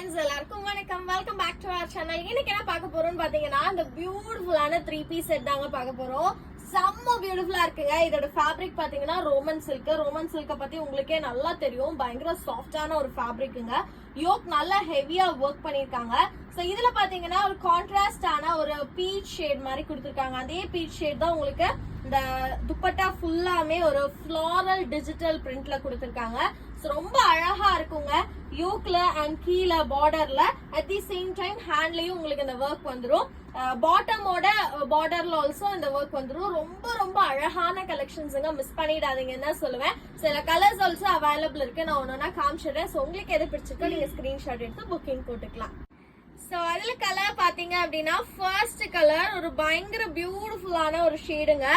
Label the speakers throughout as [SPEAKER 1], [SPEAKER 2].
[SPEAKER 1] Friends எல்லாருக்கும் வணக்கம். Welcome back to our channel. இன்னைக்கு என்ன பார்க்க போறோம்னு பாத்தீங்கன்னா இந்த பியூட்டிஃபுல்லான 3 பீஸ் செட் தாங்க பார்க்க போறோம். செம்ம பியூட்டிஃபுல்லா இருக்குங்க. இதோட ஃபேப்ரிக் பாத்தீங்கன்னா ரோமன் சில்க பத்தி உங்களுக்கே நல்லா தெரியும். பயங்கர சாஃப்டான ஒரு ஃபேப்ரிக்குங்க. யோக் நல்லா ஹெவியா ஒர்க் பண்ணிருக்காங்க. சோ இதுல பாத்தீங்கன்னா ஒரு கான்ட்ராஸ்டான ஒரு பீச் ஷேட் மாதிரி கொடுத்திருக்காங்க. அதே பீச் ஷேட் தான் உங்களுக்கு இந்த துப்பட்டா ஃபுல்லாமே ஒரு ஃப்ளாரல் டிஜிட்டல் பிரிண்ட்ல கொடுத்திருக்காங்க. ரொம்ப அழகா இருக்குங்க. யோக்ல அண்ட் கீழ பார்டர்ல அட் தி சேம் டைம் ஹேண்ட்லயும் உங்களுக்கு இந்த ஒர்க் வந்துரும். பாட்டமோட பார்டர்ல ஆல்சோ இந்த ஒர்க் வந்துரும். ரொம்ப அழகான கலெக்ஷன்ஸ்ங்க. மிஸ் பண்ணிடாதீங்கன்னு தான் சொல்லுவேன். சில கலர்ஸ் ஆல்சோ அவைலபிள் இருக்கு. நான் ஒன்னொன்னா காமிச்சிடுறேன். சோ உங்களுக்கு எது பிடிச்சிருக்கோ நீங்க ஸ்கிரீன்ஷாட் எடுத்து புக்கிங் போட்டுக்கலாம். சோ அதுல கலர் பாத்தீங்க அப்படின்னா ஃபர்ஸ்ட் கலர் ஒரு பயங்கர பியூட்டிஃபுல்லான ஒரு ஷேடுங்க.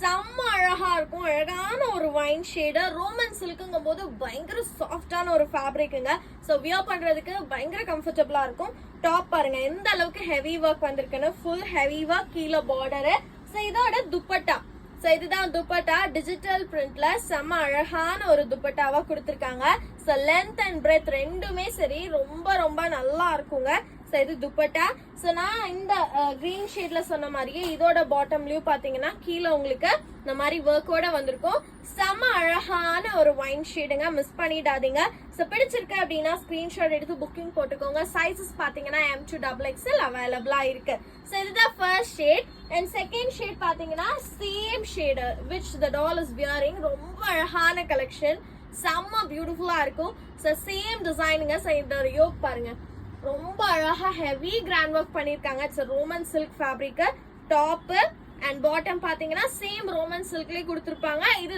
[SPEAKER 1] செம்ம அழகா இருக்கும். அழகான ஒரு வைன் ஷேடு. ரோமன் சில்க்குங்கும் போது பயங்கர சாஃப்டான ஒரு ஃபேப்ரிக்குங்க. சோ வியர் பண்றதுக்கு பயங்கர கம்ஃபர்டபுளா இருக்கும். டாப் பாருங்க எந்த அளவுக்கு ஹெவி ஒர்க் வந்திருக்குன்னு. ஃபுல் ஹெவி ஒர்க், கீழே பார்டரு. சோ இதோட துப்பட்டா. சோ இதுதான் துப்பட்டா. டிஜிட்டல் பிரிண்ட்ல செம்ம அழகான ஒரு துப்பட்டாவா கொடுத்திருக்காங்க. சோ லென்த் அண்ட் பிரெத் ரெண்டுமே சரி ரொம்ப நல்லா இருக்குங்க. சோ இது துப்பட்டா. சோ நான் இந்த கிரீன் ஷேட்ல சொன்ன மாதிரியே இதோட பாட்டம்லயும் பாத்தீங்கன்னா கீழே உங்களுக்கு இந்த மாதிரி ஒர்க்கோட வந்திருக்கும். செம்ம அழகான ஒரு வைன் ஷேடுங்க. மிஸ் பண்ணிடாதீங்க. சோ பிடிச்சிருக்கு அப்படின்னா ஸ்கிரீன்ஷாட் எடுத்து புக்கிங் போட்டுக்கோங்க. சைசஸ் பாத்தீங்கன்னா M to XXL அவைலபிளா இருக்கு. சோ இதுதான் first shade. And second shade பாத்தீங்கன்னா same shade which the doll is wearing. ரொம்ப அழகான கலெக்ஷன். செம்ம பியூட்டிஃபுல்லா இருக்கும். சோ சேம் டிசைனுங்க. சோ இந்த யோக் பாருங்க ரொம்ப அழகா ஹெவி கிராண்ட் ஒர்க் பண்ணிருக்காங்க. It's Roman silk fabric. Top and bottom பாத்தீங்கன்னா சேம் ரோமன் சில்க்லயே கொடுத்திருப்பாங்க. இது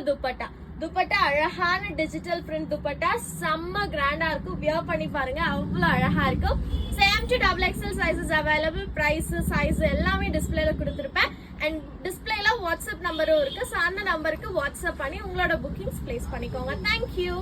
[SPEAKER 1] துப்பட்டா அழகான டிஜிட்டல் பிரிண்ட் துப்பட்டா. செம்ம கிராண்டா இருக்கும். வியர் பண்ணி பாருங்க அவ்வளவு அழகா இருக்கும். M to XXL sizes available. Price size எல்லாமே டிஸ்பிளேல கொடுத்திருப்பேன். அண்ட் டிஸ்பிளேல வாட்ஸ்அப் நம்பரும் இருக்கு. சோ அந்த நம்பருக்கு வாட்ஸ்அப் பண்ணி உங்களோட புக்கிங்ஸ் பிளேஸ் பண்ணிக்கோங்க. தேங்க்யூ.